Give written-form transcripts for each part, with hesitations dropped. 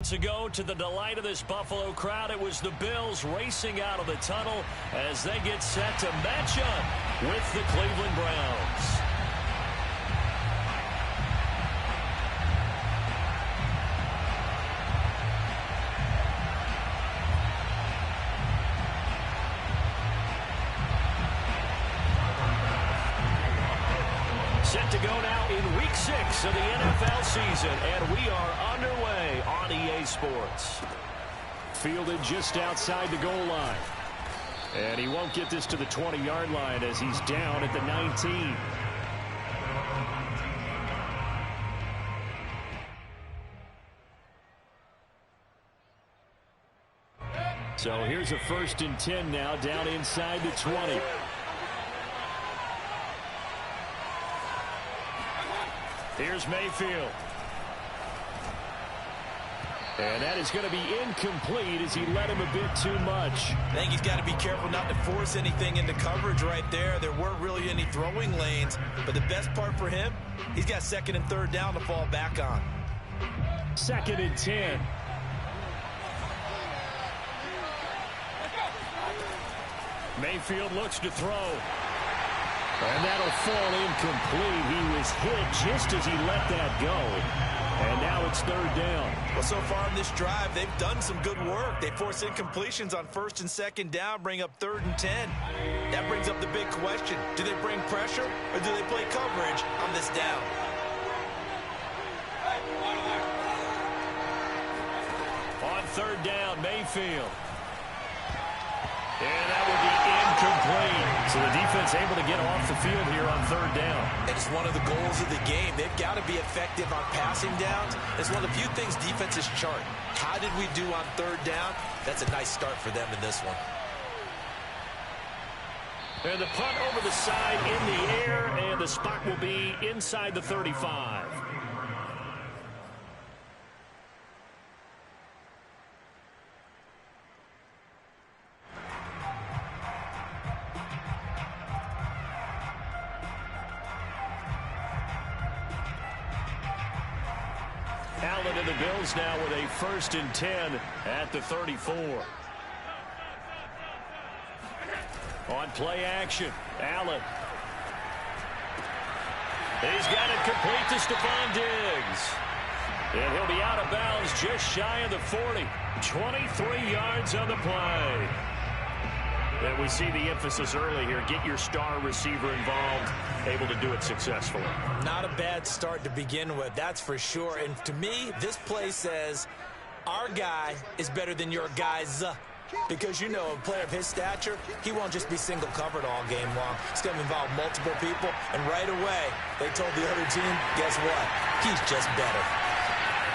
Ago, to the delight of this Buffalo crowd, it was the Bills racing out of the tunnel as they get set to match up with the Cleveland Browns. Set to go now in Week 6 of the NFL season, and we are underway on EA Sports. Fielded just outside the goal line. And he won't get this to the 20-yard line as he's down at the 19. So here's a 1st and 10 now, down inside the 20. Here's Mayfield. And that is going to be incomplete as he led him a bit too much. I think he's got to be careful not to force anything into coverage right there. There weren't really any throwing lanes. But the best part for him, he's got 2nd and 3rd down to fall back on. 2nd and 10. Mayfield looks to throw. And that'll fall incomplete. He was hit just as he let that go. And now it's 3rd down. Well, so far in this drive, they've done some good work. They force incompletions on 1st and 2nd down, bring up 3rd and 10. That brings up the big question. Do they bring pressure or do they play coverage on this down? On 3rd down, Mayfield. And that would be incomplete. So the defense able to get off the field here on 3rd down. And it's one of the goals of the game. They've got to be effective on passing downs. It's one of the few things defenses chart. How did we do on 3rd down? That's a nice start for them in this one. And the punt over the side in the air, and the spot will be inside the 35. Allen and the Bills now with a 1st and 10 at the 34. On play action, Allen. He's got it complete to Stephon Diggs. And he'll be out of bounds just shy of the 40. 23 yards on the play. And we see the emphasis early here. Get your star receiver involved, able to do it successfully. Not a bad start to begin with, that's for sure. And to me, this play says our guy is better than your guys. Because, you know, a player of his stature, he won't just be single covered all game long. It's going to involve multiple people. And right away, they told the other team, guess what? He's just better.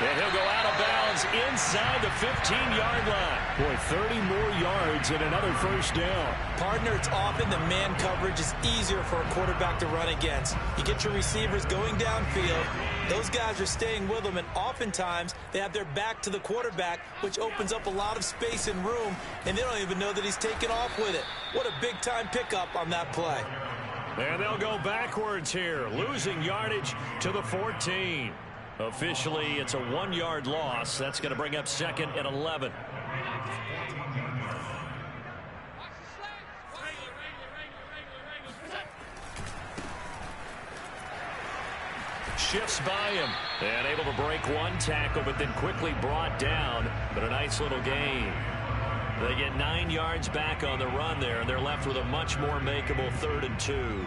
And he'll go out of bounds inside the 15-yard line. Boy, 30 more yards and another 1st down. Partner, it's often the man coverage is easier for a quarterback to run against. You get your receivers going downfield. Those guys are staying with them, and oftentimes they have their back to the quarterback, which opens up a lot of space and room, and they don't even know that he's taken off with it. What a big-time pickup on that play. And they'll go backwards here, losing yardage to the 14. Officially, it's a 1-yard loss. That's going to bring up 2nd and 11. Shifts by him and able to break one tackle, but then quickly brought down. But a nice little gain. They get 9 yards back on the run there, and they're left with a much more makeable 3rd and 2.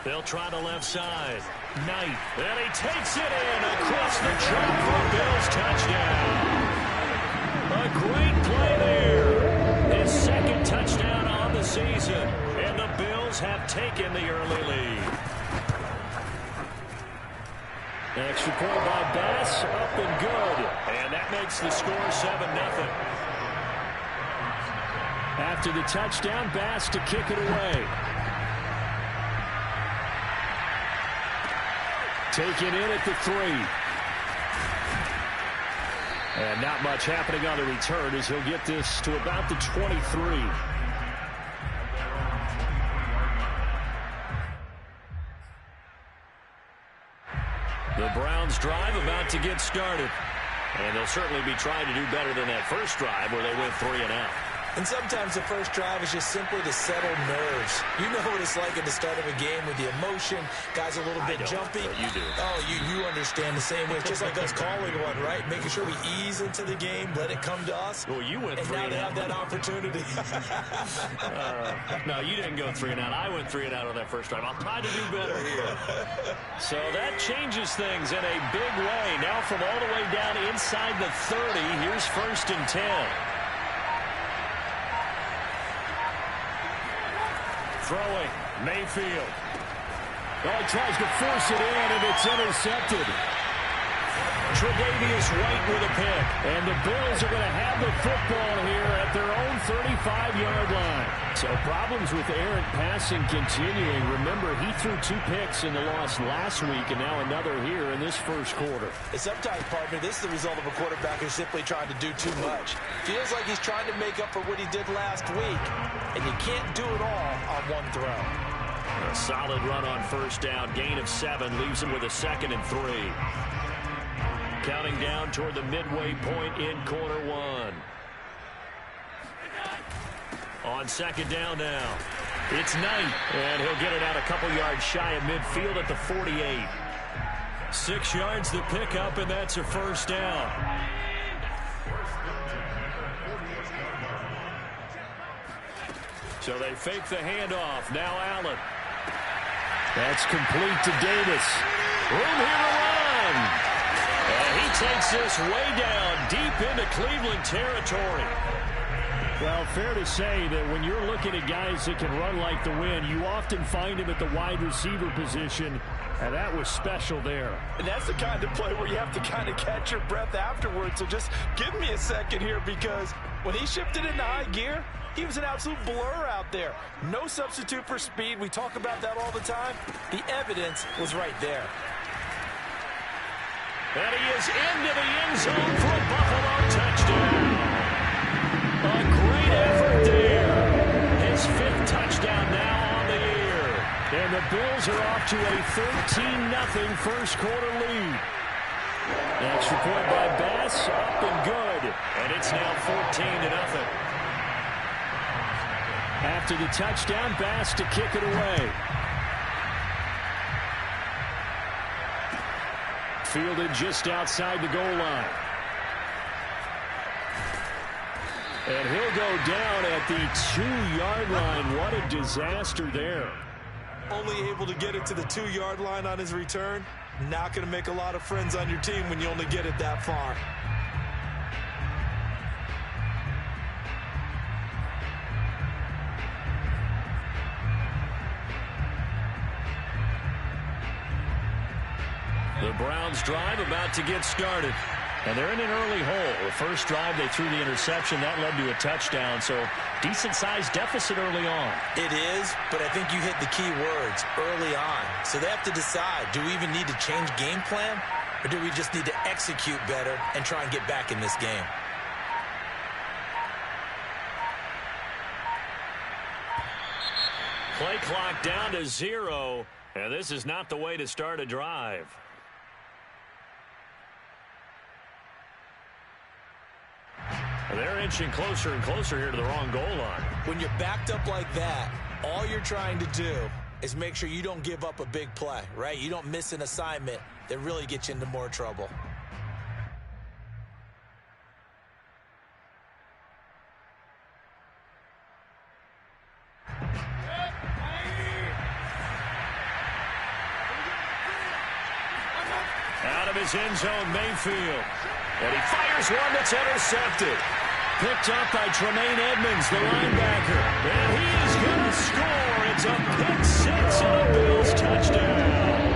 They'll try the left side. Knight. And he takes it in across the track for a Bills touchdown. A great play there. His 2nd touchdown on the season. And the Bills have taken the early lead. Extra point by Bass, up and good. And that makes the score 7-0. After the touchdown, Bass to kick it away. Taken in at the 3. And not much happening on the return as he'll get this to about the 23. The Browns drive about to get started. And they'll certainly be trying to do better than that first drive where they went 3 and out. And sometimes the first drive is just simply to settle nerves. You know what it's like at the start of a game with the emotion. Guys a little bit jumpy. But you do. Oh, you understand the same way. It's just like us calling one, right? Making sure we ease into the game, let it come to us. Well, you went 3 and now and they out. have that opportunity. No, you didn't go 3 and out. I went 3 and out on that first drive. I'll try to do better here. So that changes things in a big way. Now from all the way down inside the 30, here's 1st and 10. Throwing, Mayfield. Oh, he tries to force it in, and it's intercepted. Tre'Davious White with a pick. And the Bills are going to have the football here at their own 35-yard line. So problems with errant passing continuing. Remember, he threw 2 picks in the loss last week, and now another here in this first quarter. And sometimes, partner, this is the result of a quarterback who's simply trying to do too much. Feels like he's trying to make up for what he did last week, and you can't do it all on one throw. A solid run on 1st down. Gain of 7 leaves him with a 2nd and 3. Counting down toward the midway point in quarter 1. On 2nd down now. It's Knight, and he'll get it out a couple yards shy of midfield at the 48. 6 yards the pickup, and that's a 1st down. So they fake the handoff. Now Allen. That's complete to Davis. Room here to run. And he takes this way down deep into Cleveland territory. Well, fair to say that when you're looking at guys that can run like the wind, you often find him at the wide receiver position, and that was special there. And that's the kind of play where you have to kind of catch your breath afterwards. So just give me a second here, because when he shifted into high gear, he was an absolute blur out there. No substitute for speed. We talk about that all the time. The evidence was right there. And he is into the end zone for a Buffalo touchdown. A great effort there. His 5th touchdown now on the year. And the Bills are off to a 13-0 first quarter lead. Extra point by Bass, up and good. And it's now 14-0. After the touchdown, Bass to kick it away. Fielded just outside the goal line. And he'll go down at the 2-yard line. What a disaster there. Only able to get it to the 2-yard line on his return. Not going to make a lot of friends on your team when you only get it that far. The Browns drive about to get started. And they're in an early hole. The first drive, they threw the interception. That led to a touchdown. So decent-sized deficit early on. It is, but I think you hit the key words, early on. So they have to decide, do we even need to change game plan? Or do we just need to execute better and try and get back in this game? Play clock down to 0. And this is not the way to start a drive. They're inching closer and closer here to the wrong goal line. When you're backed up like that, all you're trying to do is make sure you don't give up a big play, right? You don't miss an assignment that really gets you into more trouble. Out of his end zone, Mayfield. And he fires one that's intercepted. Picked up by Tremaine Edmonds, the linebacker. And he is going to score. It's a pick-6 and a Bills touchdown.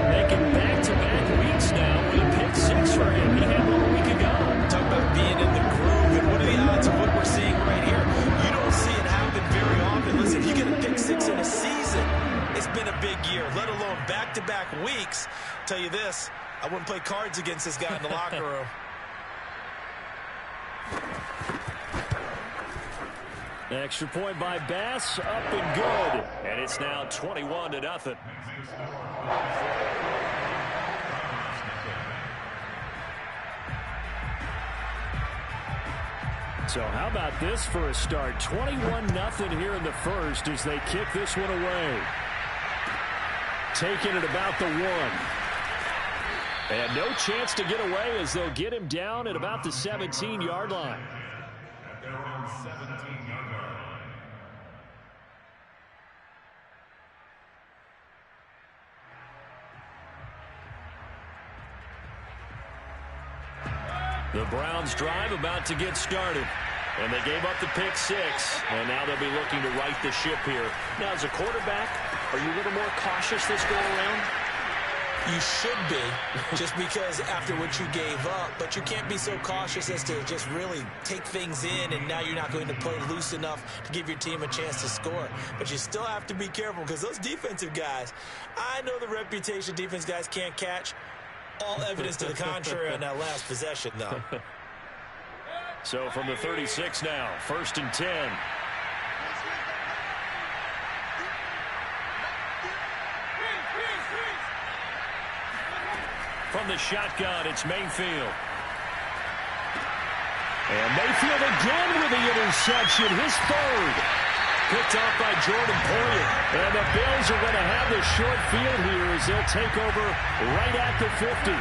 Making back-to-back weeks now with a pick-6 for him. He had one a week ago. Talk about being in the groove, and what are the odds of what we're seeing right here? You don't see it happen very often. Listen, you get a pick-6 in a season. It's been a big year, let alone back-to-back weeks. Tell you this, I wouldn't play cards against this guy in the locker room. Extra point by Bass, up and good. And it's now 21-0. So how about this for a start? 21-0 here in the first as they kick this one away. Taking it about the 1. And no chance to get away as they'll get him down at about the 17-yard line. The Browns drive about to get started. And they gave up the pick 6. And now they'll be looking to right the ship here. Now, as a quarterback, are you a little more cautious this go around? You should be, just because after what you gave up. But you can't be so cautious as to just really take things in, and now you're not going to play loose enough to give your team a chance to score. But you still have to be careful because those defensive guys, I know the reputation defense guys can't catch. All evidence to the contrary on that last possession, though. So from the 36 now, 1st and 10. From the shotgun, it's Mayfield. And Mayfield again with the interception, his 3rd. Picked off by Jordan Poyer. And the Bills are going to have the short field here as they'll take over right at the 50.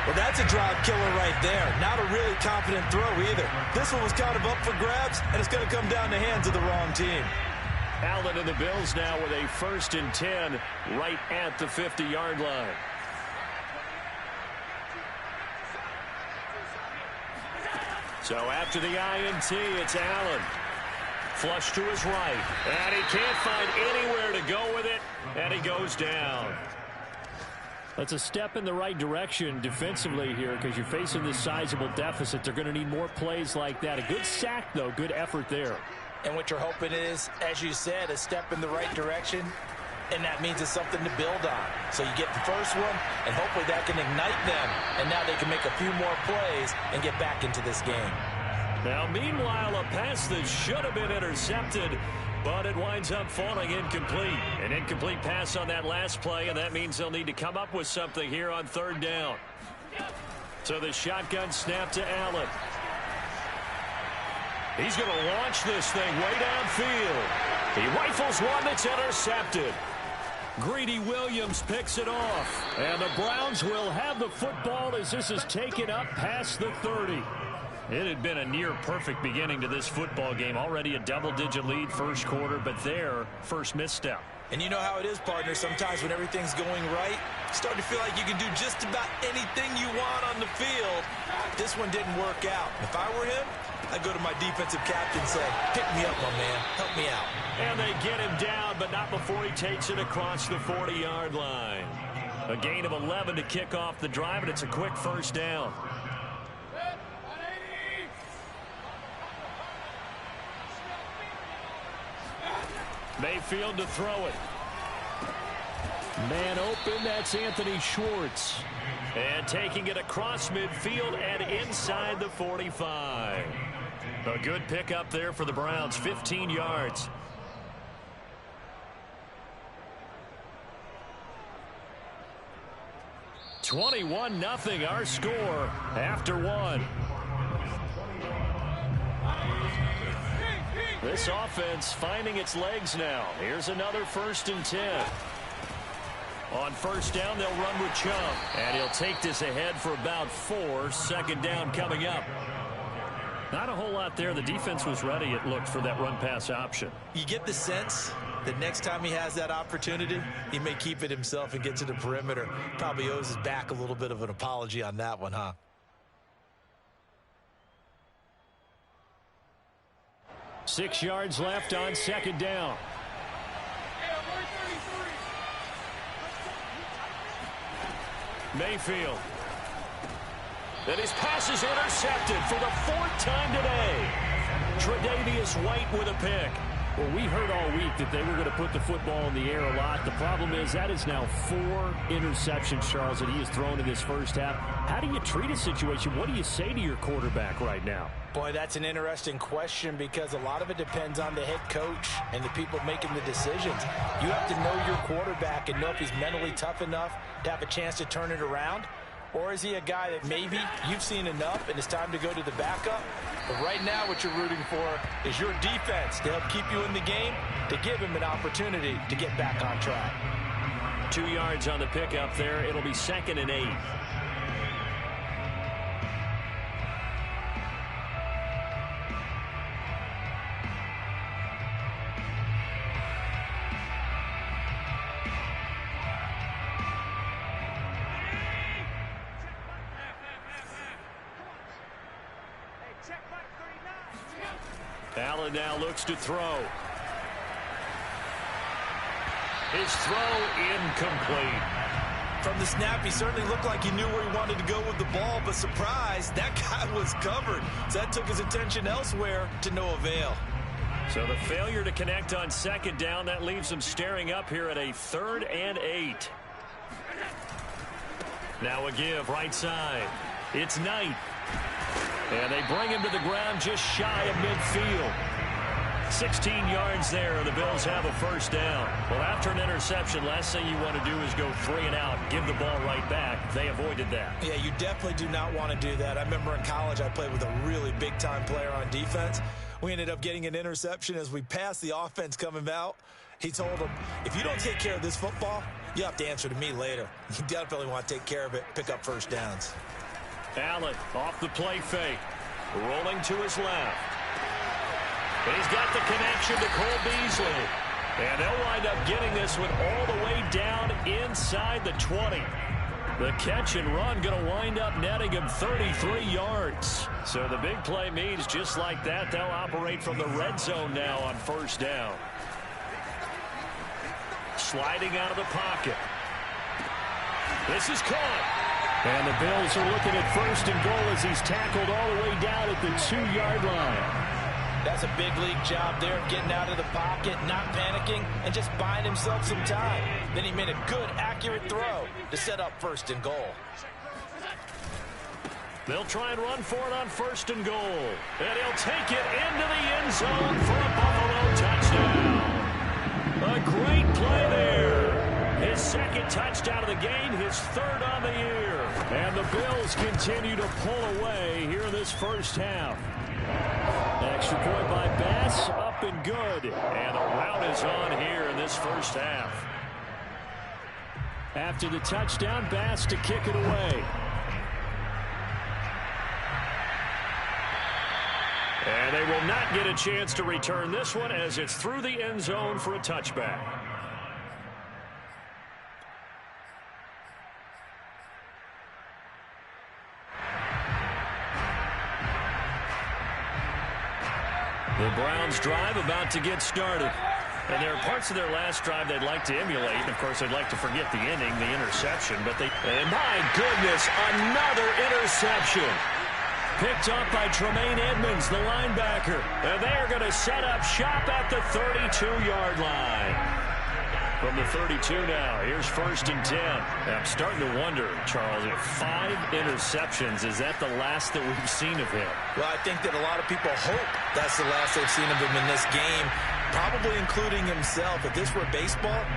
Well, that's a drive killer right there. Not a really confident throw either. This one was kind of up for grabs, and it's going to come down the hands of the wrong team. Allen and the Bills now with a 1st and 10 right at the 50-yard line. So after the INT, it's Allen. Flush to his right. And he can't find anywhere to go with it. And he goes down. That's a step in the right direction defensively here because you're facing this sizable deficit. They're going to need more plays like that. A good sack, though. Good effort there. And what you're hoping is, as you said, a step in the right direction. And that means it's something to build on. So you get the first one, and hopefully that can ignite them. And now they can make a few more plays and get back into this game. Now, meanwhile, a pass that should have been intercepted, but it winds up falling incomplete. An incomplete pass on that last play, and that means they'll need to come up with something here on 3rd down. So the shotgun snap to Allen. He's going to launch this thing way downfield. He rifles one that's intercepted. Greedy Williams picks it off. And the Browns will have the football as this is taken up past the 30. It had been a near-perfect beginning to this football game. Already a double-digit lead first quarter, but their first misstep. And you know how it is, partner. Sometimes when everything's going right, you start to feel like you can do just about anything you want on the field. This one didn't work out. If I were him, I'd go to my defensive captain and say, pick me up, my man. Help me out. And they get him down, but not before he takes it across the 40-yard line. A gain of 11 to kick off the drive, and it's a quick 1st down. Mayfield to throw it. Man open, that's Anthony Schwartz. And taking it across midfield and inside the 45. A good pickup there for the Browns, 15 yards. (21-0) our score after 1. This offense finding its legs now. Here's another 1st and 10. On 1st down, they'll run with Chubb. And he'll take this ahead for about 4. 2nd down coming up. Not a whole lot there. The defense was ready, it looked, for that run-pass option. You get the sense that next time he has that opportunity, he may keep it himself and get to the perimeter. Probably owes his back a little bit of an apology on that one, huh? Six yards left on 2nd down. Mayfield. And his pass is intercepted for the 4th time today. Tre'Davious White with a pick. Well, we heard all week that they were going to put the football in the air a lot. The problem is that is now 4 interceptions, Charles, that he has thrown in this first half. How do you treat a situation? What do you say to your quarterback right now? Boy, that's an interesting question because a lot of it depends on the head coach and the people making the decisions. You have to know your quarterback and know if he's mentally tough enough to have a chance to turn it around. Or is he a guy that maybe you've seen enough and it's time to go to the backup? But right now what you're rooting for is your defense to help keep you in the game, to give him an opportunity to get back on track. 2 yards on the pickup there. It'll be 2nd and 8. Allen now looks to throw. His throw incomplete. From the snap, he certainly looked like he knew where he wanted to go with the ball, but surprise, that guy was covered. So that took his attention elsewhere to no avail. So the failure to connect on 2nd down, that leaves him staring up here at a 3rd and 8. Now a give right side. It's Knight. And they bring him to the ground just shy of midfield. 16 yards there, and the Bills have a first down. Well, after an interception, last thing you want to do is go 3 and out, give the ball right back. They avoided that. Yeah, you definitely do not want to do that. I remember in college I played with a really big-time player on defense. We ended up getting an interception as we passed the offense coming out. He told him, if you don't take care of this football, you have to answer to me later. You definitely want to take care of it, pick up first downs. Allen off the play fake. Rolling to his left. He's got the connection to Cole Beasley. And they'll wind up getting this one all the way down inside the 20. The catch and run going to wind up netting him 33 yards. So the big play means just like that, they'll operate from the red zone now on first down. Sliding out of the pocket. This is caught. And the Bills are looking at 1st and goal as he's tackled all the way down at the 2-yard line. That's a big league job there of getting out of the pocket, not panicking, and just buying himself some time. Then he made a good, accurate throw to set up 1st and goal. They'll try and run for it on 1st and goal. And he'll take it into the end zone for a Buffalo touchdown. A great play there. His 2nd touchdown of the game, his 3rd on the year. And the Bills continue to pull away here in this first half. Extra point by Bass, up and good. And the rout is on here in this first half. After the touchdown, Bass to kick it away. And they will not get a chance to return this one as it's through the end zone for a touchback. The Browns drive about to get started. And there are parts of their last drive they'd like to emulate. And, of course, they'd like to forget the inning, the interception. But and my goodness, another interception. Picked up by Tremaine Edmonds, the linebacker. And they are going to set up shop at the 32-yard line. From the 32 now, here's 1st and 10. I'm starting to wonder, Charles, if 5 interceptions, is that the last that we've seen of him? Well, I think that a lot of people hope that's the last they've seen of him in this game, probably including himself. If this were baseball,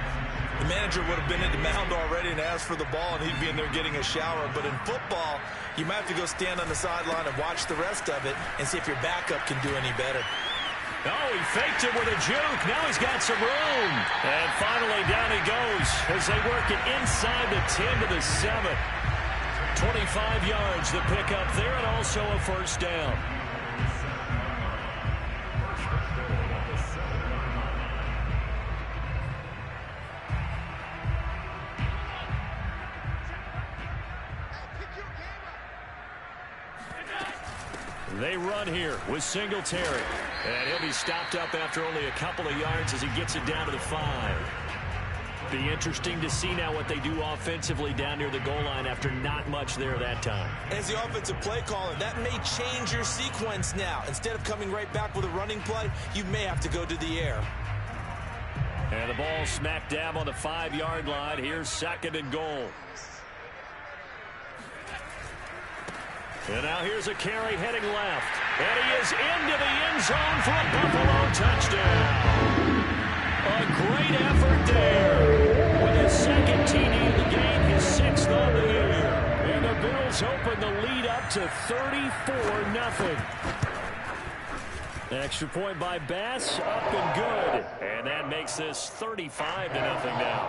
the manager would have been at the mound already and asked for the ball, and he'd be in there getting a shower. But in football, you might have to go stand on the sideline and watch the rest of it and see if your backup can do any better. Oh, he faked it with a juke. Now he's got some room. And finally down he goes as they work it inside the 10 to the 7. 25 yards the pickup there, and also a first down. They run here with Singletary. And he'll be stopped up after only a couple of yards as he gets it down to the 5. Be interesting to see now what they do offensively down near the goal line after not much there that time. As the offensive play caller, that may change your sequence now. Instead of coming right back with a running play, you may have to go to the air. And the ball smack dab on the 5-yard line. Here's 2nd and goal. And now here's a carry heading left. And he is into the end zone for a Buffalo touchdown. A great effort there. With his 2nd TD of the game, his 6th on the year. And the Bills open the lead up to 34-0. Extra point by Bass, up and good. And that makes this 35-0 now.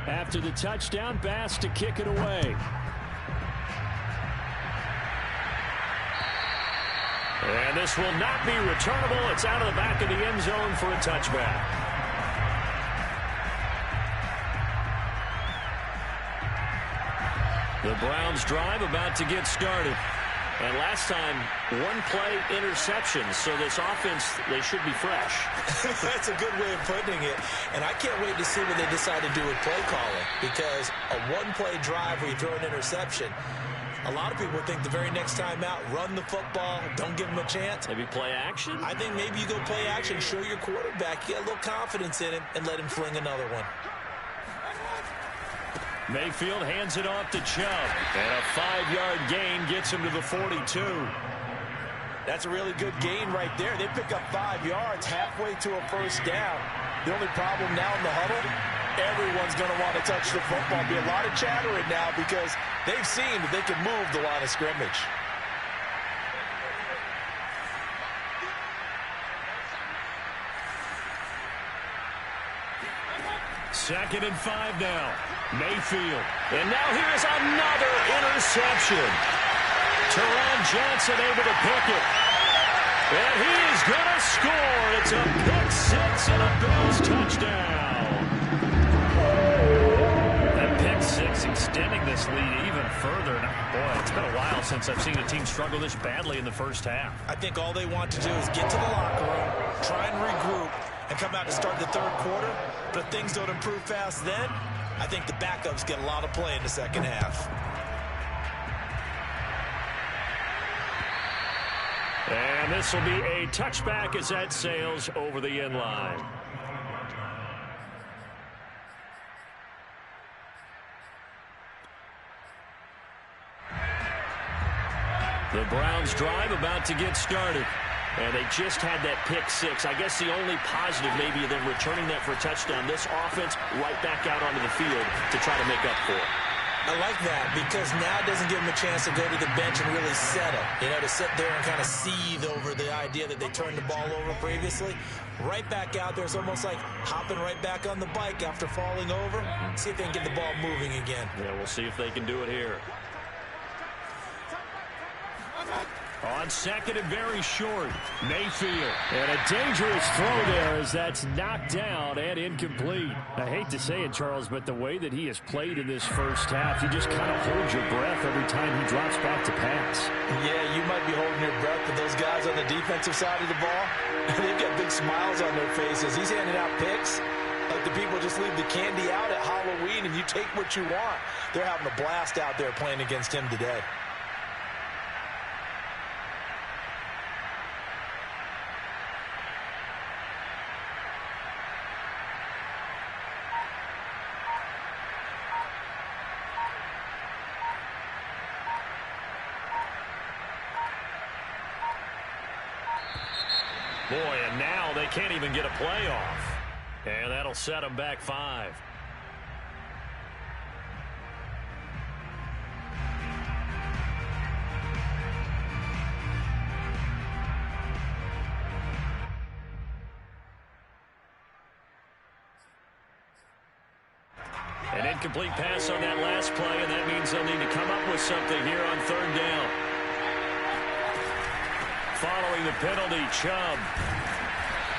After the touchdown, Bass to kick it away. And this will not be returnable. It's out of the back of the end zone for a touchback. The Browns drive about to get started. And last time, 1-play interception. So this offense, they should be fresh. That's a good way of putting it. And I can't wait to see what they decide to do with play calling. Because a 1-play drive where you throw an interception, a lot of people think the very next time out, run the football, don't give them a chance. Maybe play action? I think maybe you go play action, show your quarterback, you get a little confidence in him, and let him fling another one. Mayfield hands it off to Chubb. And a 5-yard gain gets him to the 42. That's a really good gain right there. They pick up 5 yards halfway to a first down. The only problem now in the huddle, everyone's going to want to touch the football. Be a lot of chattering now because they've seen that they can move the line of scrimmage. Second and 5 now. Mayfield. And now here's another interception. Teron Johnson able to pick it. And he is going to score. It's a pick 6 and a Bills touchdown. That pick 6 extending this lead even further. Boy, it's been a while since I've seen a team struggle this badly in the first half. I think all they want to do is get to the locker room, try and regroup, and come out to start the third quarter. But if things don't improve fast then, I think the backups get a lot of play in the second half. And this will be a touchback as that sails over the end line. The Browns drive about to get started. And they just had that pick 6. I guess the only positive maybe of them returning that for a touchdown. This offense right back out onto the field to try to make up for it. I like that because now it doesn't give them a chance to go to the bench and really settle. You know, to sit there and kind of seethe over the idea that they turned the ball over previously. Right back out there. It's almost like hopping right back on the bike after falling over. See if they can get the ball moving again. Yeah, we'll see if they can do it here. On second and very short, Mayfield. And a dangerous throw there as that's knocked down and incomplete. I hate to say it, Charles, but the way that he has played in this first half, you just kind of hold your breath every time he drops back to pass. Yeah, you might be holding your breath, but those guys on the defensive side of the ball, they've got big smiles on their faces. He's handing out picks like the people just leave the candy out at Halloween and you take what you want. They're having a blast out there playing against him today. Boy, and now they can't even get a play off. And that'll set them back 5. An incomplete pass on that last play, and that means they'll need to come up with something here on third down. Following the penalty, Chubb.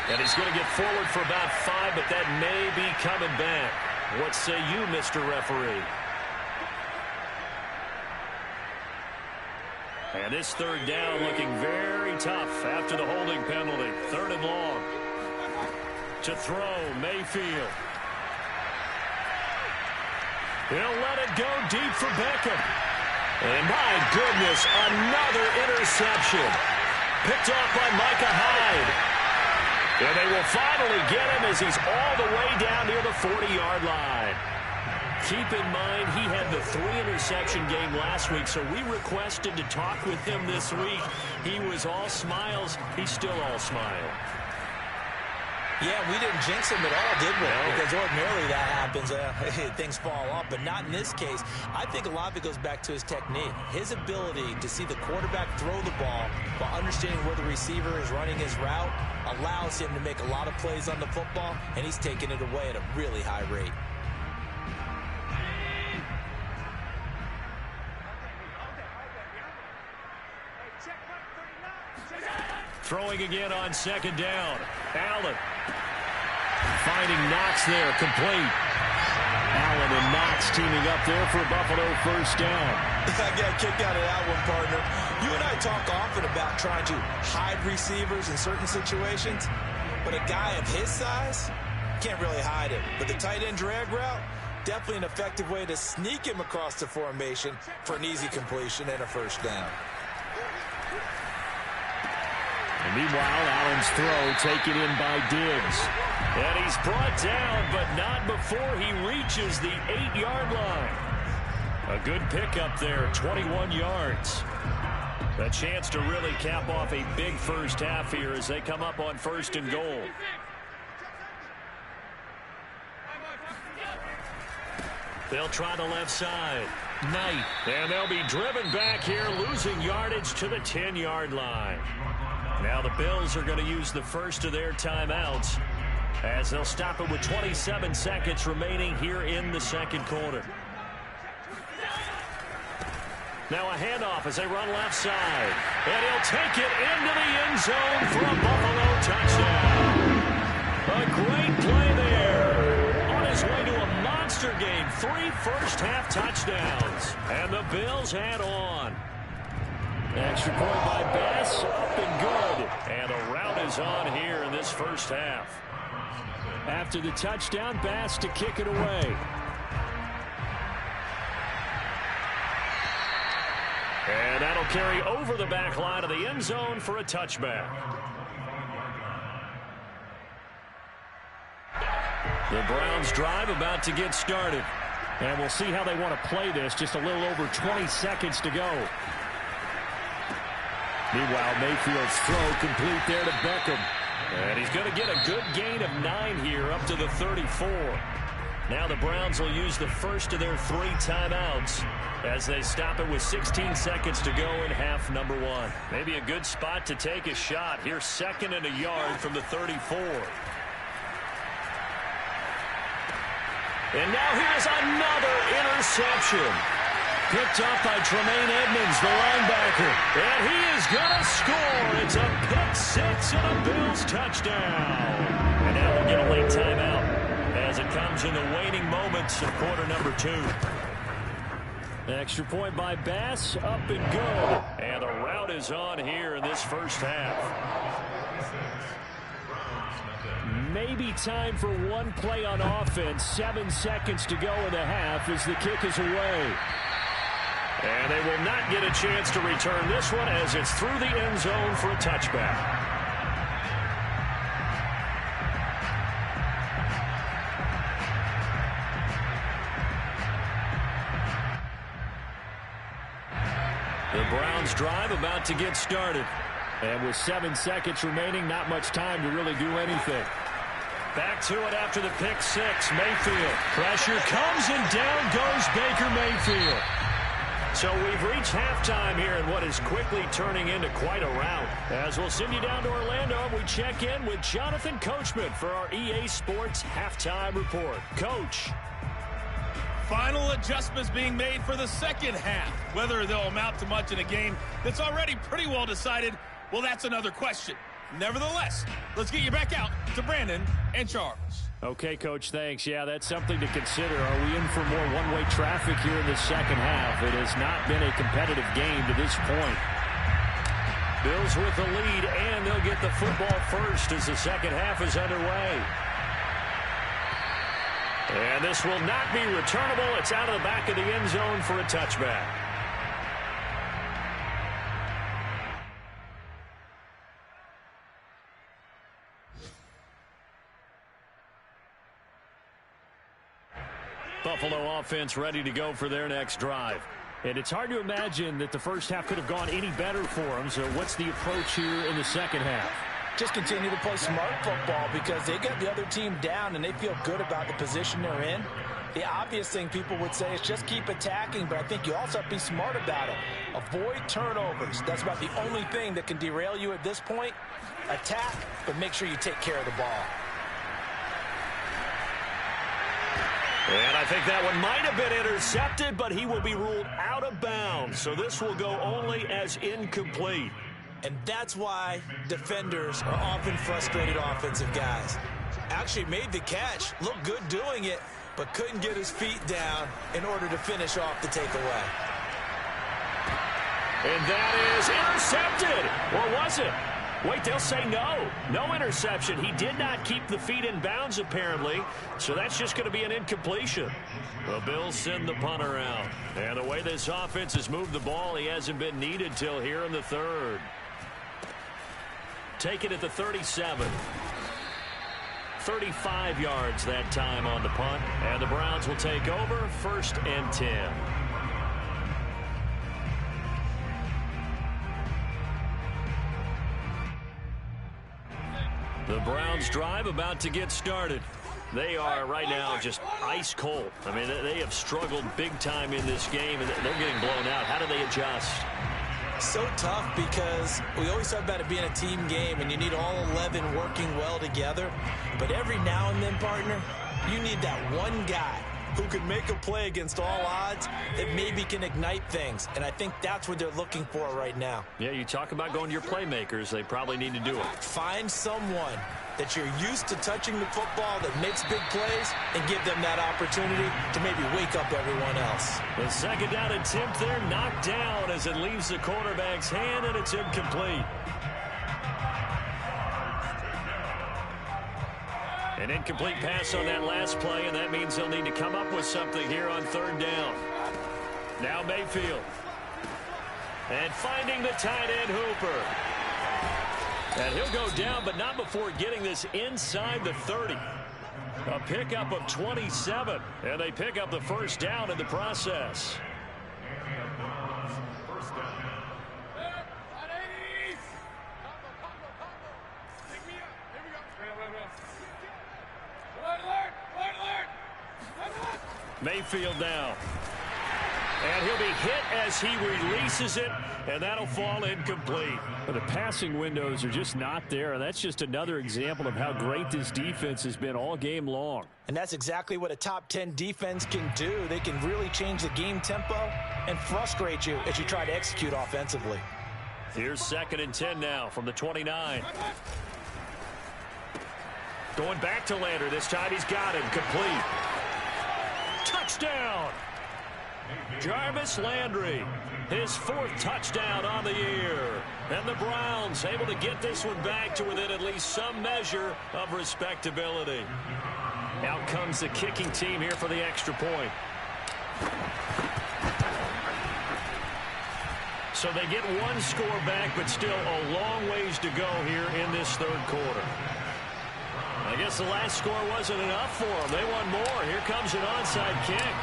And he's going to get forward for about 5, but that may be coming back. What say you, Mr. Referee? And this third down looking very tough after the holding penalty. Third and long. To throw, Mayfield. He'll let it go deep for Beckham. And my goodness, another interception. Picked off by Micah Hyde. And they will finally get him as he's all the way down near the 40-yard line. Keep in mind, he had the 3-interception game last week, so we requested to talk with him this week. He was all smiles. He's still all smile. Yeah, we didn't jinx him at all, did we? No. Because ordinarily that happens. Things fall off, but not in this case. I think a lot of it goes back to his technique. His ability to see the quarterback throw the ball while understanding where the receiver is running his route allows him to make a lot of plays on the football, and he's taking it away at a really high rate. Throwing again on second down. Allen finding Knox there, complete. Allen and Knox teaming up there for a Buffalo first down. I got a kick out of that one, partner. You and I talk often about trying to hide receivers in certain situations, but a guy of his size can't really hide him. But the tight end drag route, definitely an effective way to sneak him across the formation for an easy completion and a first down. And meanwhile, Allen's throw taken in by Diggs. And he's brought down, but not before he reaches the 8-yard line. A good pickup there, 21 yards. A chance to really cap off a big first half here as they come up on first and goal. They'll try the left side. Knight. And they'll be driven back here, losing yardage to the 10-yard line. Now the Bills are going to use the first of their timeouts as they'll stop it with 27 seconds remaining here in the second quarter. Now a handoff as they run left side. And he'll take it into the end zone for a Buffalo touchdown. A great play there. On his way to a monster game. 3 first-half touchdowns. And the Bills head on. Extra point by Bass, up and good. And the route is on here in this first half. After the touchdown, Bass to kick it away. And that'll carry over the back line of the end zone for a touchback. The Browns drive about to get started. And we'll see how they want to play this. Just a little over 20 seconds to go. Meanwhile, Mayfield's throw complete there to Beckham. And he's going to get a good gain of 9 here up to the 34. Now the Browns will use the first of their 3 timeouts as they stop it with 16 seconds to go in half number 1. Maybe a good spot to take a shot. Here, 2nd and a yard from the 34. And now here's another interception. Picked up by Tremaine Edmonds, the linebacker. And he is going to score. It's a pick 6 and a Bills touchdown. And now we'll get a late timeout as it comes in the waning moments of quarter number 2. Extra point by Bass, up and good. And the route is on here in this first half. Maybe time for one play on offense. 7 seconds to go in the half as the kick is away. And they will not get a chance to return this one as it's through the end zone for a touchback. The Browns drive about to get started. And with 7 seconds remaining, not much time to really do anything. Back to it after the pick 6. Mayfield. Pressure comes and down goes Baker Mayfield. So we've reached halftime here in what is quickly turning into quite a rout. As we'll send you down to Orlando, we check in with Jonathan Coachman for our EA Sports Halftime Report. Coach. Final adjustments being made for the second half. Whether they'll amount to much in a game that's already pretty well decided, well, that's another question. Nevertheless, let's get you back out to Brandon and Charles. Okay, Coach, thanks. Yeah, that's something to consider. Are we in for more one-way traffic here in the second half? It has not been a competitive game to this point. Bills with the lead, and they'll get the football first as the second half is underway. And this will not be returnable. It's out of the back of the end zone for a touchback. Buffalo offense ready to go for their next drive. And it's hard to imagine that the first half could have gone any better for them. So what's the approach here in the second half? Just continue to play smart football because they got the other team down and they feel good about the position they're in. The obvious thing people would say is just keep attacking, but I think you also have to be smart about it. Avoid turnovers. That's about the only thing that can derail you at this point. Attack, but make sure you take care of the ball. And I think that one might have been intercepted, but he will be ruled out of bounds. So this will go only as incomplete. And that's why defenders are often frustrated offensive guys. Actually made the catch, looked good doing it, but couldn't get his feet down in order to finish off the takeaway. And that is intercepted. Or was it? Wait, they'll say no. No interception. He did not keep the feet in bounds, apparently. So that's just going to be an incompletion. The Bills send the punter out. And the way this offense has moved the ball, he hasn't been needed till here in the third. Take it at the 37. 35 yards that time on the punt. And the Browns will take over 1st and 10. The Browns drive about to get started. They are right now just ice cold. I mean, they have struggled big time in this game, and they're getting blown out. How do they adjust? So tough because we always talk about it being a team game, and you need all 11 working well together. But every now and then, partner, you need that one guy who can make a play against all odds that maybe can ignite things. And I think that's what they're looking for right now. Yeah, you talk about going to your playmakers. They probably need to do it. Find someone that you're used to touching the football that makes big plays and give them that opportunity to maybe wake up everyone else. The second down attempt there knocked down as it leaves the quarterback's hand, and it's incomplete. An incomplete pass on that last play, and that means they'll need to come up with something here on 3rd down. Now Mayfield. And finding the tight end Hooper. And he'll go down, but not before getting this inside the 30. A pickup of 27, and they pick up the 1st down in the process. Mayfield now. And he'll be hit as he releases it, and that'll fall incomplete. The passing windows are just not there, and that's just another example of how great this defense has been all game long. And that's exactly what a top 10 defense can do. They can really change the game tempo and frustrate you as you try to execute offensively. Here's 2nd and 10 now from the 29. Going back to Lander. This time he's got him. Complete. Touchdown! Jarvis Landry, his 4th touchdown on the year. And the Browns able to get this one back to within at least some measure of respectability. Out comes the kicking team here for the extra point. So they get one score back, but still a long ways to go here in this 3rd quarter. I guess the last score wasn't enough for them. They want more. Here comes an onside kick.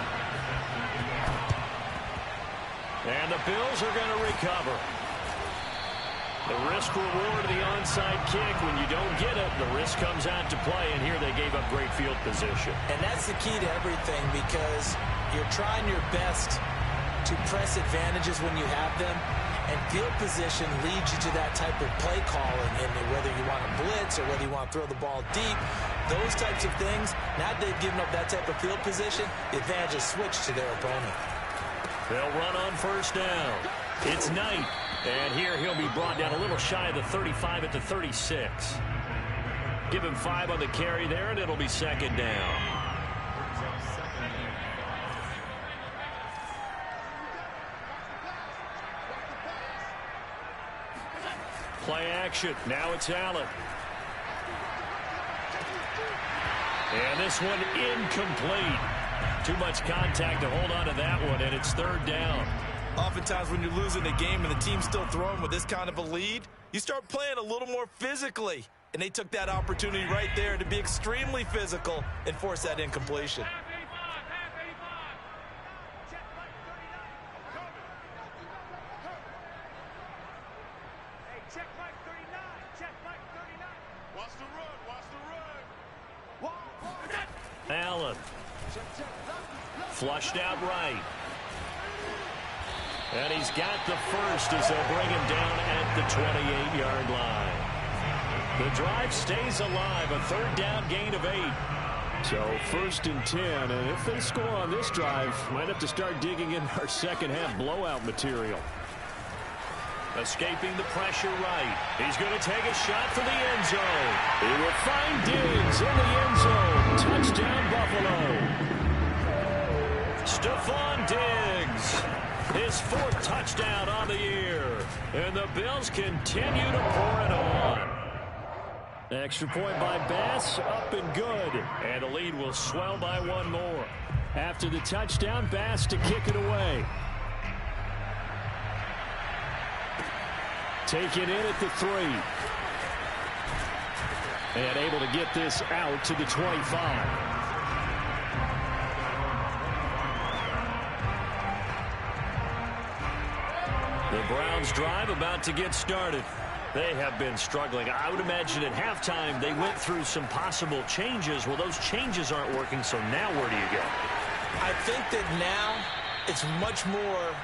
And the Bills are going to recover. The risk-reward of the onside kick, when you don't get it, the risk comes out to play, and here they gave up great field position. And that's the key to everything because you're trying your best to press advantages when you have them, and field position leads you to that type of play calling, and whether you want to blitz or whether you want to throw the ball deep, those types of things, now that they've given up that type of field position, the advantage is switched to their opponent. They'll run on 1st down. It's Knight. And here he'll be brought down a little shy of the 35 at the 36. Give him 5 on the carry there, and it'll be 2nd down. Play action. Now it's Allen. And this one incomplete. Too much contact to hold on to that one, and it's 3rd down. Oftentimes when you're losing a game and the team's still throwing with this kind of a lead, you start playing a little more physically. And they took that opportunity right there to be extremely physical and force that incompletion. Allen. Flushed out right. And he's got the first as they'll bring him down at the 28-yard line. The drive stays alive, a third down gain of 8. So 1st and 10, and if they score on this drive, might have to start digging in our second half blowout material. Escaping the pressure right. He's going to take a shot for the end zone. He will find Diggs in the end zone. Touchdown, Buffalo. Stephon Diggs. His 4th touchdown on the year. And the Bills continue to pour it on. Extra point by Bass, up and good. And the lead will swell by 1 more. After the touchdown, Bass to kick it away. Taken in at the 3. And able to get this out to the 25. The Browns drive about to get started. They have been struggling. I would imagine at halftime they went through some possible changes. Well, those changes aren't working, so now where do you go? I think that now it's much more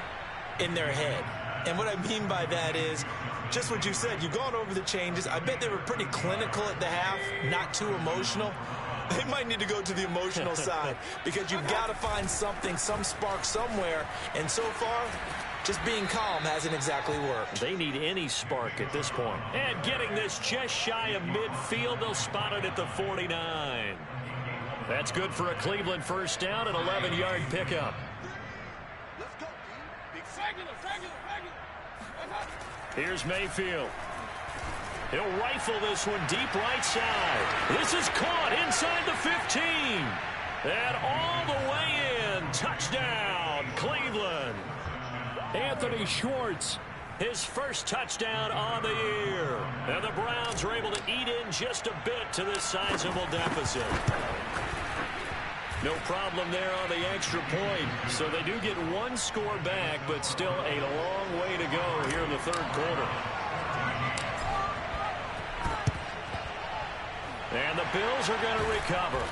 in their head. And what I mean by that is just what you said. You've gone over the changes. I bet they were pretty clinical at the half, not too emotional. They might need to go to the emotional side because you've got to find something, some spark somewhere. And so far, just being calm hasn't exactly worked. They need any spark at this point. And getting this just shy of midfield, they'll spot it at the 49. That's good for a Cleveland first down, an 11-yard pickup. Here's Mayfield. He'll rifle this one deep right side. This is caught inside the 15. And all the way in. Touchdown, Cleveland. Anthony Schwartz. His first touchdown on the year. And the Browns are able to eat in just a bit to this sizable deficit. No problem there on the extra point. So they do get 1 score back, but still a long way to go here in the 3rd quarter. And the Bills are going to recover.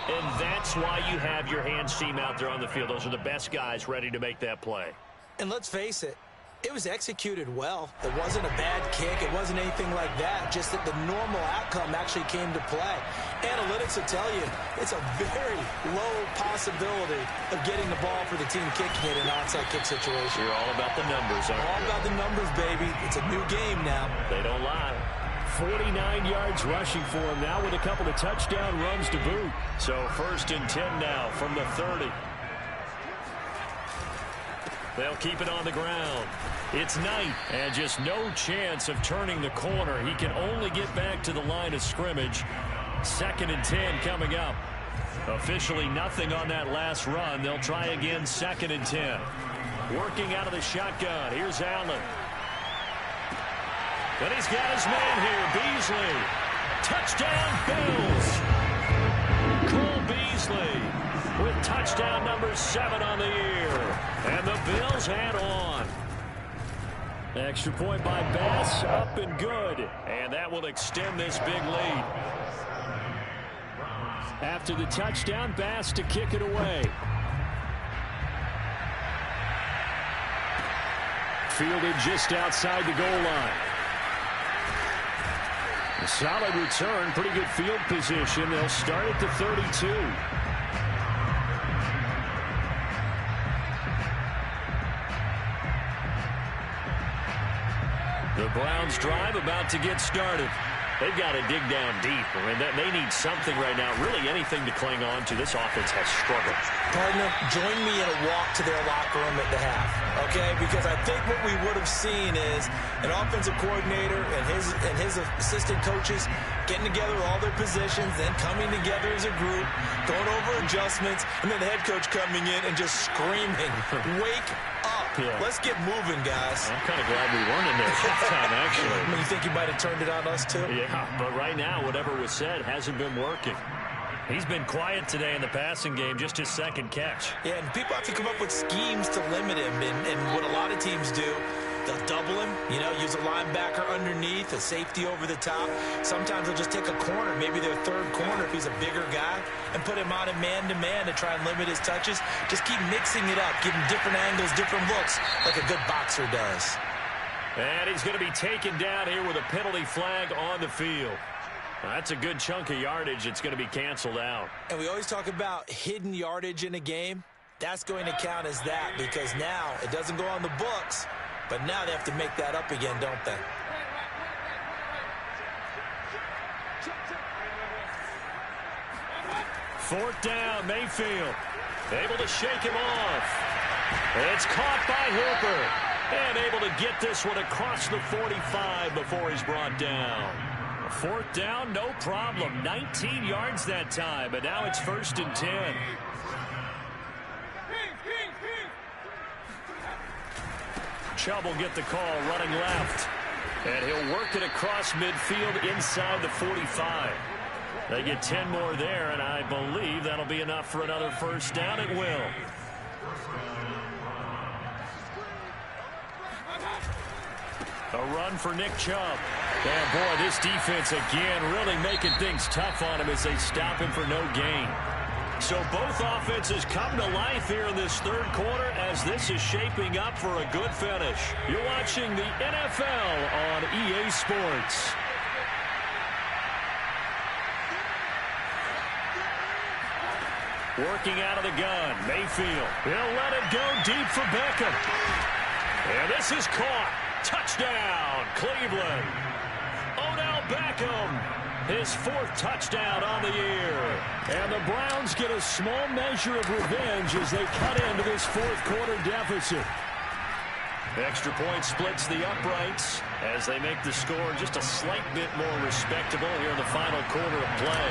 And that's why you have your hands team out there on the field. Those are the best guys ready to make that play. And let's face it, it was executed well. It wasn't a bad kick. It wasn't anything like that. Just that the normal outcome actually came to play. Analytics will tell you it's a very low possibility of getting the ball for the team kicking it in an onside kick situation. You're all about the numbers, aren't you? All about the numbers, baby. It's a new game now. They don't lie. 49 yards rushing for him now with a couple of touchdown runs to boot. So 1st and 10 now from the 30. They'll keep it on the ground. It's Knight, and just no chance of turning the corner. He can only get back to the line of scrimmage. 2nd and 10 coming up. Officially nothing on that last run. They'll try again 2nd and 10. Working out of the shotgun. Here's Allen. And he's got his man here, Beasley. Touchdown, Bills. Cole Beasley with touchdown number 7 on the year. And the Bills head on. Extra point by Bass, up and good. And that will extend this big lead. After the touchdown, Bass to kick it away. Fielded just outside the goal line. A solid return, pretty good field position. They'll start at the 32. The Browns drive about to get started. They've got to dig down deep. I mean, they need something right now, really anything to cling on to. This offense has struggled. Partner, join me in a walk to their locker room at the half, okay? Because I think what we would have seen is an offensive coordinator and his assistant coaches getting together all their positions, then coming together as a group, going over adjustments, and then the head coach coming in and just screaming, wake up. Yeah. Let's get moving, guys. I'm kind of glad we weren't in there halftime, actually. I mean, you think he might have turned it on us, too? Yeah, but right now, whatever was said hasn't been working. He's been quiet today in the passing game, just his 2nd catch. Yeah, and people have to come up with schemes to limit him, and what a lot of teams do, They'll double him, you know, use a linebacker underneath, a safety over the top. Sometimes they'll just take a corner, maybe their third corner if he's a bigger guy, and put him on a man-to-man to try and limit his touches. Just keep mixing it up, give him different angles, different looks, like a good boxer does. And he's going to be taken down here with a penalty flag on the field. That's a good chunk of yardage. It's going to be canceled out. And we always talk about hidden yardage in a game. That's going to count as that because now it doesn't go on the books, but now they have to make that up again, don't they? Fourth down, Mayfield. Able to shake him off. It's caught by Hooper. And able to get this one across the 45 before he's brought down. Fourth down, no problem. 19 yards that time, but now it's 1st and 10. Chubb will get the call running left. And he'll work it across midfield inside the 45. They get 10 more there, and I believe that'll be enough for another first down. It will. A run for Nick Chubb. And boy, this defense again really making things tough on him as they stop him for no gain. So both offenses come to life here in this third quarter as this is shaping up for a good finish. You're watching the NFL on EA Sports. Working out of the gun, Mayfield. He'll let it go deep for Beckham. And this is caught. Touchdown, Cleveland. Odell Beckham, his 4th touchdown on the year. And the Browns get a small measure of revenge as they cut into this 4th quarter deficit. Extra point splits the uprights as they make the score just a slight bit more respectable here in the final quarter of play.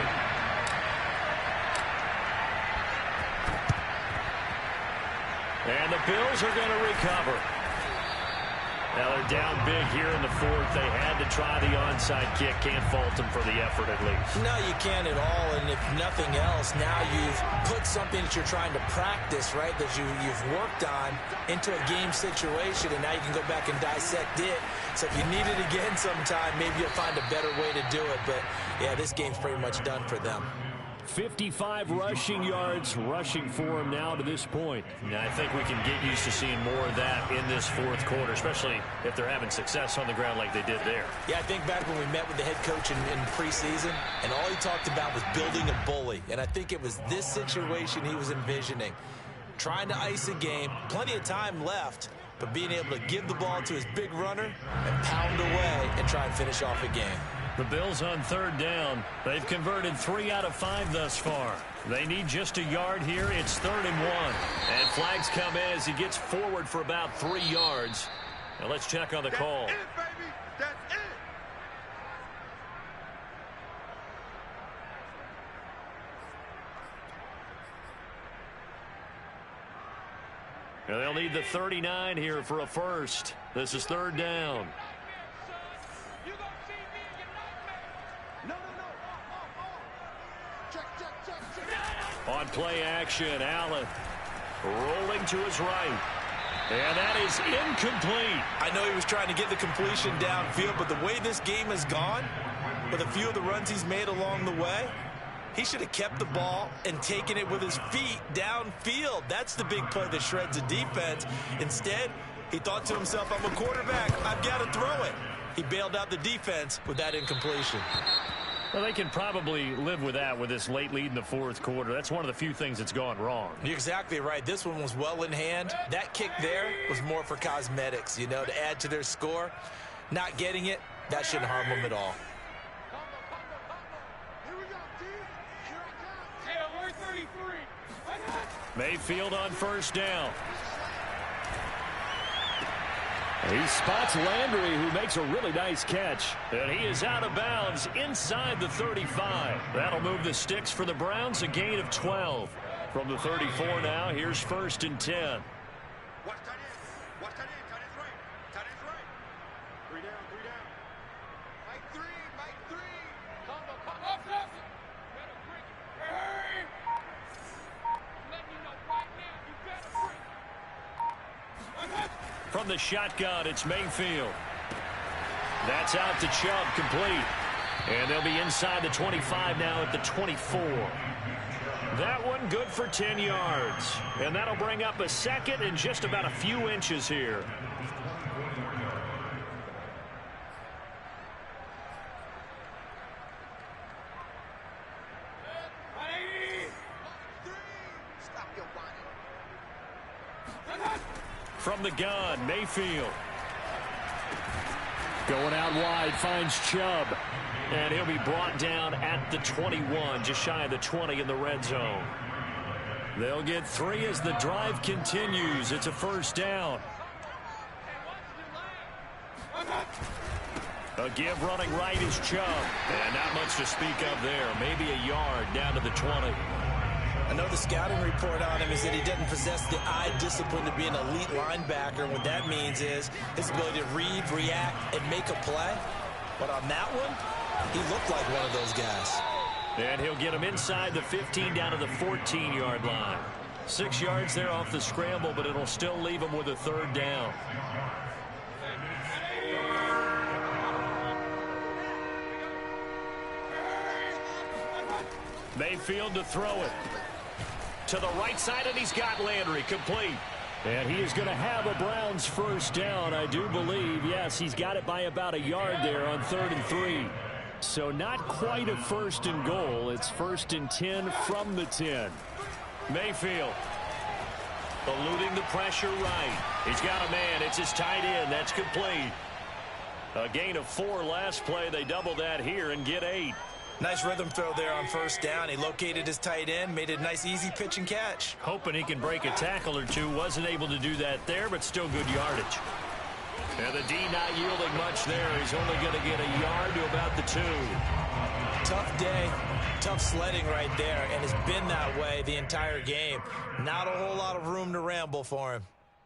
And the Bills are going to recover. Now they're down big here in the 4th. They had to try the onside kick. Can't fault them for the effort at least. No, you can't at all. And if nothing else, now you've put something that you're trying to practice, right, that you've worked on into a game situation, and now you can go back and dissect it. So if you need it again sometime, maybe you'll find a better way to do it. But, yeah, this game's pretty much done for them. 55 rushing yards rushing for him now to this point. Now, I think we can get used to seeing more of that in this 4th quarter, especially if they're having success on the ground like they did there. Yeah, I think back when we met with the head coach in preseason, and all he talked about was building a bully. And I think it was this situation he was envisioning. Trying to ice a game, plenty of time left, but being able to give the ball to his big runner and pound away and try and finish off a game. The Bills on 3rd down. They've converted 3 out of 5 thus far. They need just a yard here. It's 3rd and 1. And flags come in as he gets forward for about 3 yards. Now let's check on the call. That's it, baby. That's it. And they'll need the 39 here for a first. This is 3rd down. On play action, Allen rolling to his right. And that is incomplete. I know he was trying to get the completion downfield, but the way this game has gone, with a few of the runs he's made along the way, he should have kept the ball and taken it with his feet downfield. That's the big play that shreds a defense. Instead, he thought to himself, I'm a quarterback, I've got to throw it. He bailed out the defense with that incompletion. Well, they can probably live with that with this late lead in the 4th quarter. That's one of the few things that's gone wrong. You're exactly right. This one was well in hand. That kick there was more for cosmetics, you know, to add to their score. Not getting it, that shouldn't harm them at all. Mayfield on 1st down. He spots Landry, who makes a really nice catch. And he is out of bounds inside the 35. That'll move the sticks for the Browns, a gain of 12. From the 34 now, here's 1st and 10. Watch that in. Watch that in. Tight end's right. Tight end's right. 3 down. 3 down. Mike 3. Mike 3. Come up. Better bring it. Hey! Let me know right now. You better bring it. From the shotgun, it's Mayfield. That's out to Chubb, complete. And they'll be inside the 25 now at the 24. That one good for 10 yards. And that'll bring up a second and just about a few inches here. From the gun, Mayfield. Going out wide, finds Chubb. And he'll be brought down at the 21, just shy of the 20 in the red zone. They'll get 3 as the drive continues. It's a first down. A give running right is Chubb. And not much to speak of there. Maybe a yard down to the 20. I know the scouting report on him is that he doesn't possess the eye discipline to be an elite linebacker. And what that means is his ability to read, react, and make a play. But on that one, he looked like one of those guys. And he'll get him inside the 15 down to the 14-yard line. 6 yards there off the scramble, but it'll still leave him with a third down. Mayfield to throw it. To the right side, and he's got Landry, complete. And he is going to have a Browns first down, I do believe. Yes, he's got it by about a yard there on 3rd and 3. So not quite a 1st and goal. It's 1st and 10 from the 10. Mayfield eluding the pressure right. He's got a man. It's his tight end. That's complete. A gain of 4 last play. They double that here and get 8. Nice rhythm throw there on first down. He located his tight end, made it a nice, easy pitch and catch. Hoping he can break a tackle or two. Wasn't able to do that there, but still good yardage. And the D not yielding much there. He's only going to get a yard to about the 2. Tough day, tough sledding right there, and it's been that way the entire game. Not a whole lot of room to ramble for him.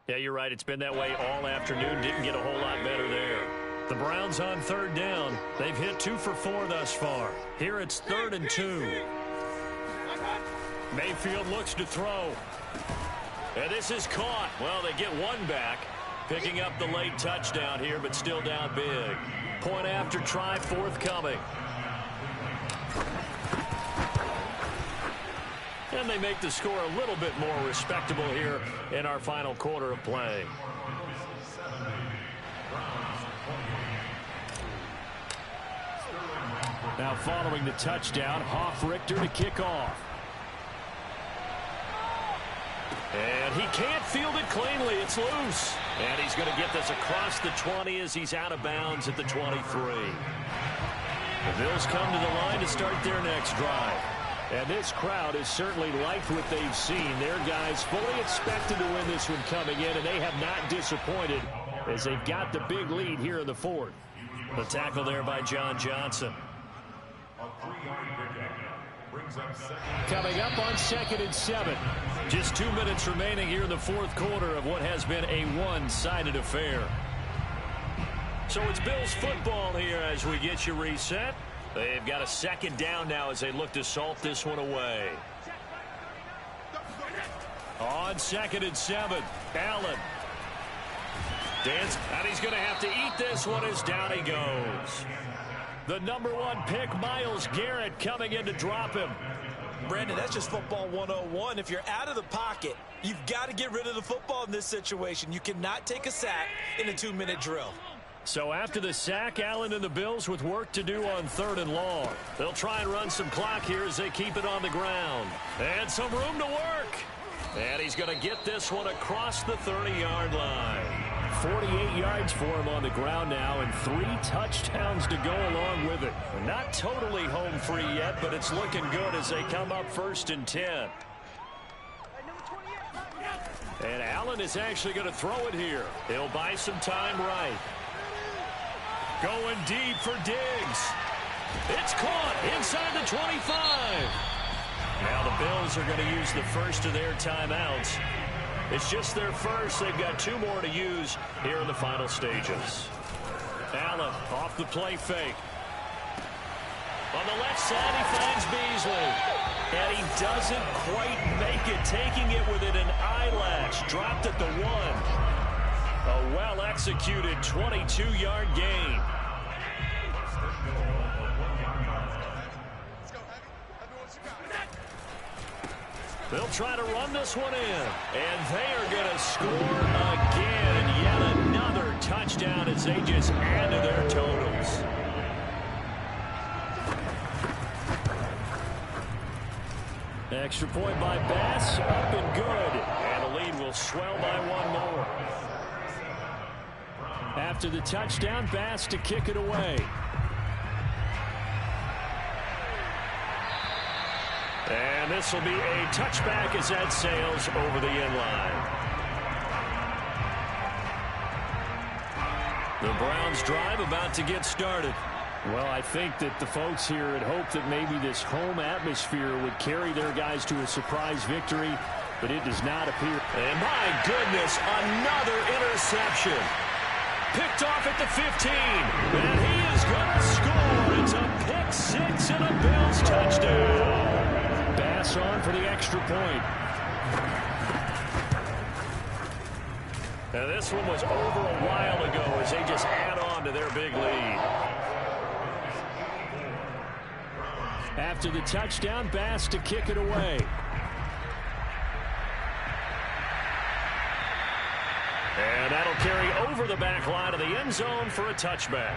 Yeah, you're right. It's been that way all afternoon. Didn't get a whole lot better there. The Browns on 3rd down. They've hit 2 for 4 thus far. Here it's 3rd and 2. Mayfield looks to throw. And this is caught. Well, they get 1 back. Picking up the late touchdown here, but still down big. Point after try forthcoming. And they make the score a little bit more respectable here in our final quarter of play. Now following the touchdown, Richter to kick off. And he can't field it cleanly. It's loose. And he's going to get this across the 20 as he's out of bounds at the 23. The Bills come to the line to start their next drive. And this crowd has certainly liked what they've seen. Their guys fully expected to win this one coming in, and they have not disappointed as they've got the big lead here in the 4th. The tackle there by John Johnson. Coming up on 2nd and 7. Just 2 minutes remaining here in the 4th quarter of what has been a one-sided affair. So it's Bills football here as we get you reset. They've got a 2nd down now as they look to salt this one away. On 2nd and 7, Allen. Dance, and he's going to have to eat this one as down he goes. The #1 pick, Myles Garrett, coming in to drop him. Brandon, that's just football 101. If you're out of the pocket, you've got to get rid of the football in this situation. You cannot take a sack in a 2-minute drill. So after the sack, Allen and the Bills with work to do on 3rd and long. They'll try and run some clock here as they keep it on the ground. And some room to work. And he's going to get this one across the 30-yard line. 48 yards for him on the ground now, and 3 touchdowns to go along with it. Not totally home free yet, but it's looking good as they come up 1st and 10. And Allen is actually going to throw it here. He'll buy some time right. Going deep for Diggs. It's caught inside the 25. Now the Bills are going to use the first of their timeouts. It's just their first. They've got 2 more to use here in the final stages. Allen off the play fake. On the left side, he finds Beasley. And he doesn't quite make it, taking it within an eyelash. Dropped at the 1. A well-executed 22-yard gain. They'll try to run this one in. And they are going to score again. Yet another touchdown as they just add to their totals. Extra point by Bass, up and good. And the lead will swell by one more. After the touchdown, Bass to kick it away. And this will be a touchback as that sails over the end line. The Browns drive about to get started. Well, I think that the folks here had hoped that maybe this home atmosphere would carry their guys to a surprise victory, but it does not appear. And my goodness, another interception. Picked off at the 15. And he is going to score. It's a pick six and a Bills touchdown. Bass on for the extra point. Now this one was over a while ago as they just add on to their big lead. After the touchdown, Bass to kick it away. And that'll carry over the back line of the end zone for a touchback.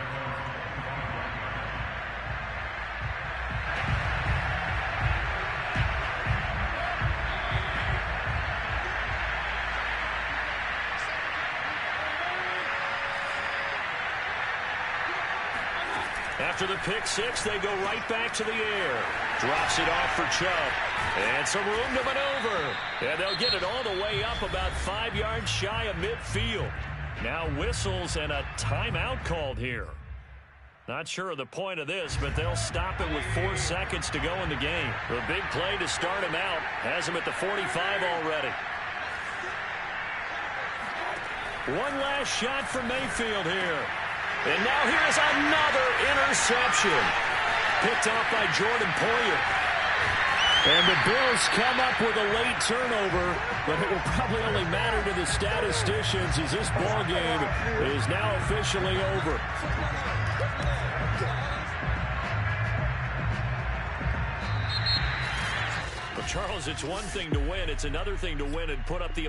After the pick six, they go right back to the air. Drops it off for Chubb. And some room to maneuver. And they'll get it all the way up about 5 yards shy of midfield. Now whistles and a timeout called here. Not sure of the point of this, but they'll stop it with 4 seconds to go in the game. The big play to start him out. Has him at the 45 already. One last shot for Mayfield here. And now here's another interception. Picked off by Jordan Poyer. And the Bills come up with a late turnover, but it will probably only matter to the statisticians as this ball game is now officially over. Well, Charles, it's one thing to win. It's another thing to win and put up the